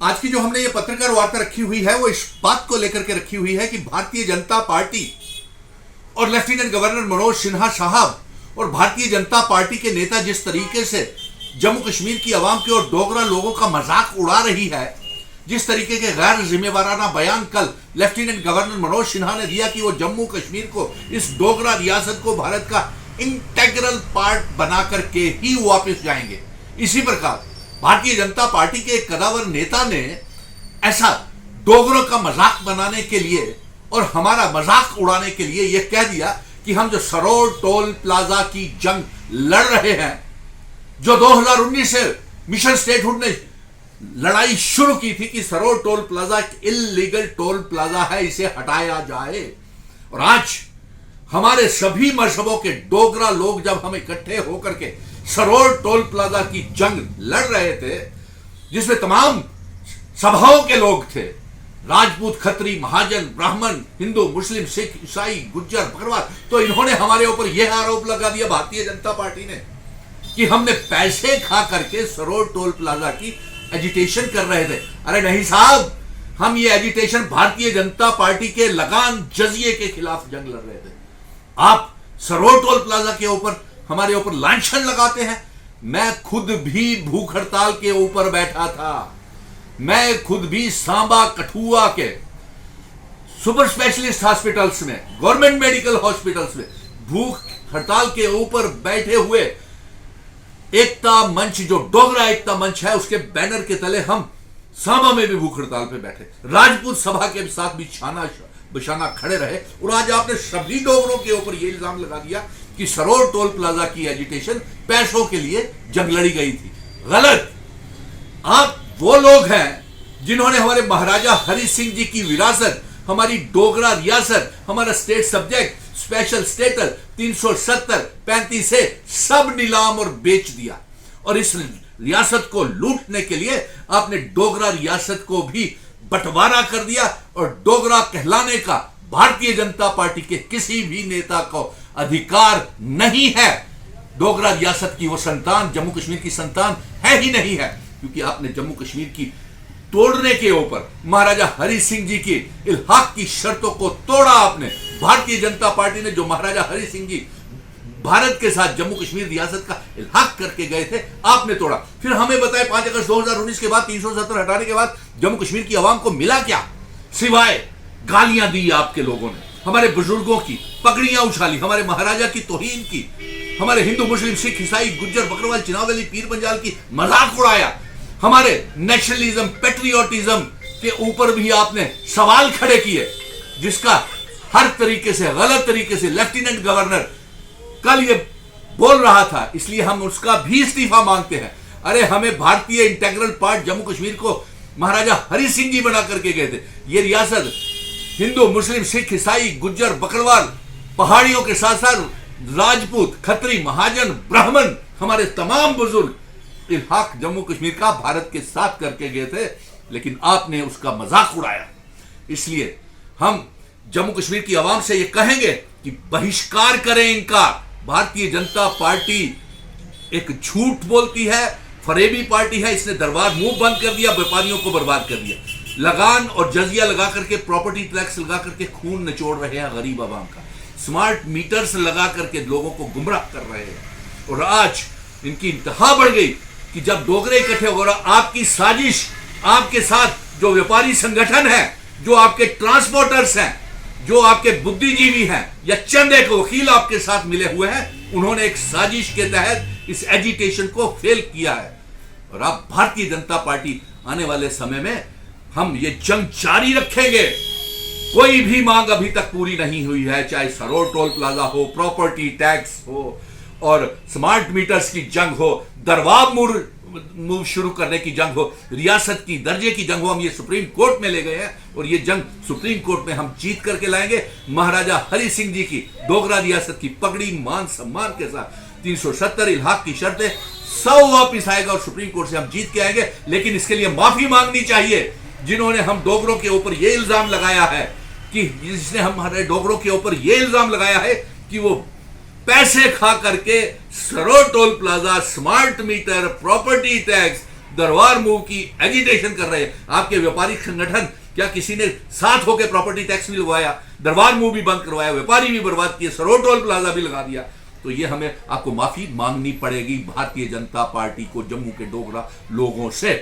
आज की जो हमने ये पत्रकार वार्ता रखी हुई है वो इस बात को लेकर के रखी हुई है कि भारतीय जनता पार्टी और लेफ्टिनेंट गवर्नर मनोज सिन्हा साहब और भारतीय जनता पार्टी के नेता जिस तरीके से जम्मू कश्मीर की आवाम के और डोगरा लोगों का मजाक उड़ा रही है, जिस तरीके के गैर जिम्मेवाराना बयान कल लेफ्टिनेंट गवर्नर मनोज सिन्हा ने दिया कि वो जम्मू कश्मीर को, इस डोगरा रियासत को भारत का इंटेग्रल पार्ट बना करके ही वापस जाएंगे। इसी प्रकार भारतीय जनता पार्टी के एक कदावर नेता ने ऐसा डोगरों का मजाक बनाने के लिए और हमारा मजाक उड़ाने के लिए यह कह दिया कि हम जो सरोर टोल प्लाजा की जंग लड़ रहे हैं, जो 2019 से मिशन स्टेटहुड ने लड़ाई शुरू की थी कि सरोर टोल प्लाजा एक इल्लीगल टोल प्लाजा है, इसे हटाया जाए। और आज हमारे सभी मजहबों के डोगरा लोग जब हम इकट्ठे होकर के सरोर टोल प्लाजा की जंग लड़ रहे थे, जिसमें तमाम सभाओं के लोग थे, राजपूत, खत्री, महाजन, ब्राह्मण, हिंदू, मुस्लिम, सिख, ईसाई, गुज्जर, बकरवाल, तो इन्होंने हमारे ऊपर यह आरोप लगा दिया भारतीय जनता पार्टी ने कि हमने पैसे खा करके सरोर टोल प्लाजा की एजिटेशन कर रहे थे। अरे नहीं साहब, हम ये एजिटेशन भारतीय जनता पार्टी के लगान जजिए के खिलाफ जंग लड़ रहे थे। आप सरोर टोल प्लाजा के ऊपर हमारे ऊपर लांछन लगाते हैं। मैं खुद भी भूख हड़ताल के ऊपर बैठा था। मैं खुद भी सांबा, कठुआ के सुपर स्पेशलिस्ट हॉस्पिटल्स में, गवर्नमेंट मेडिकल हॉस्पिटल्स में भूख हड़ताल के ऊपर बैठे हुए एकता मंच, जो डोगरा एकता मंच है, उसके बैनर के तले हम सांबा में भी भूख हड़ताल पे बैठे, राजपूत सभा के साथ भी छाना बिछाना खड़े रहे। और आज आपने सभी डोगरों के ऊपर यह इल्जाम लगा दिया कि सरोर टोल प्लाजा की एजिटेशन पैसों के लिए जंग लड़ी गई थी। गलत। आप वो लोग हैं जिन्होंने हमारे महाराजा हरि सिंह जी की विरासत, हमारी डोगरा रियासत, हमारा स्टेट सब्जेक्ट, स्पेशल स्टेटस 370, 35 से सब नीलाम और बेच दिया। और इस रियासत को लूटने के लिए आपने डोगरा रियासत को भी बंटवारा कर दिया। और डोगरा कहलाने का भारतीय जनता पार्टी के किसी भी नेता को अधिकार नहीं है। डोगरा रियासत की वो संतान जम्मू कश्मीर की संतान है ही नहीं है, क्योंकि आपने जम्मू कश्मीर की तोड़ने के ऊपर महाराजा हरि सिंह जी की इल्हाक की शर्तों को तोड़ा। आपने, भारतीय जनता पार्टी ने, जो महाराजा हरि सिंह जी भारत के साथ जम्मू कश्मीर रियासत का इल्हाक करके गए थे, आपने तोड़ा। फिर हमें बताए 5 अगस्त 2019 के बाद 370 हटाने के बाद जम्मू कश्मीर की आवाम को मिला क्या? सिवाय गालियां दी आपके लोगों ने, हमारे बुजुर्गों की पगड़ियां उछाली, हमारे महाराजा की तौहीन की, हमारे हिंदू, मुस्लिम, सिख, ईसाई, गुज्जर, बकरवाल, चिनावली, पीर पंजाल की मजाक उड़ाया। हमारे नेशनलिज्म, पेट्रियोटिज्म के ऊपर भी आपने सवाल खड़े किए, जिसका हर तरीके से, गलत तरीके से लेफ्टिनेंट गवर्नर कल ये बोल रहा था, इसलिए हम उसका भी इस्तीफा मांगते हैं। अरे हमें भारतीय इंटेग्रल पार्ट जम्मू कश्मीर को महाराजा हरि सिंह जी बना करके गए थे। ये रियासत हिंदू, मुस्लिम, सिख, ईसाई, गुज्जर, बकरवाल, पहाड़ियों के साथ साथ राजपूत, खत्री, महाजन, ब्राह्मण, हमारे तमाम बुजुर्ग इल्हाक जम्मू कश्मीर का भारत के साथ करके गए थे, लेकिन आपने उसका मजाक उड़ाया। इसलिए हम जम्मू कश्मीर की आवाम से ये कहेंगे कि बहिष्कार करें इनका। भारतीय जनता पार्टी एक झूठ बोलती है, फरेबी पार्टी है। इसने दरबार मुंह बंद कर दिया, व्यापारियों को बर्बाद कर दिया, लगान और जजिया लगा करके, प्रॉपर्टी टैक्स लगा करके खून निचोड़ रहे हैं गरीब आवाम का, स्मार्ट मीटर्स लगा करके लोगों को गुमराह कर रहे हैं। और आज इनकी इंतहा बढ़ गई कि जब डोगरे इकट्ठे हो रहा, आपकी साजिश, आपके साथ जो व्यापारी संगठन है, जो आपके ट्रांसपोर्टर्स हैं, जो आपके बुद्धिजीवी हैं, या चंद एक वकील आपके साथ मिले हुए हैं, उन्होंने एक साजिश के तहत इस एजिटेशन को फेल किया है। और अब भारतीय जनता पार्टी आने वाले समय में हम ये जंग जारी रखेंगे। कोई भी मांग अभी तक पूरी नहीं हुई है, चाहे सरोर टोल प्लाजा हो, प्रॉपर्टी टैक्स हो, और स्मार्ट मीटर्स की जंग हो, दरबार मूव शुरू करने की जंग हो, रियासत की दर्जे की जंग हो। हम ये सुप्रीम कोर्ट में ले गए हैं और ये जंग सुप्रीम कोर्ट में हम जीत करके लाएंगे। महाराजा हरि सिंह जी की डोगरा रियासत की पगड़ी मान सम्मान के साथ 370 इल्हाक की शर्तें सब वापिस आएगा और सुप्रीम कोर्ट से हम जीत के आएंगे। लेकिन इसके लिए माफी मांगनी चाहिए जिन्होंने हम डोगरों के ऊपर यह इल्जाम लगाया है कि, जिसने हमारे डोगरों के ऊपर यह इल्जाम लगाया है कि वो पैसे खा करके Saror toll plaza, smart meter, property tax, दरबार मूव की एजिटेशन कर रहे हैं। आपके व्यापारिक संगठन, क्या किसी ने साथ होकर प्रॉपर्टी टैक्स भी लगवाया, दरबार मूव भी बंद करवाया, व्यापारी भी बर्बाद किए, सरोड टोल प्लाजा भी लगा दिया। तो ये हमें आपको माफी मांगनी पड़ेगी भारतीय जनता पार्टी को, जम्मू के डोगरा लोगों से।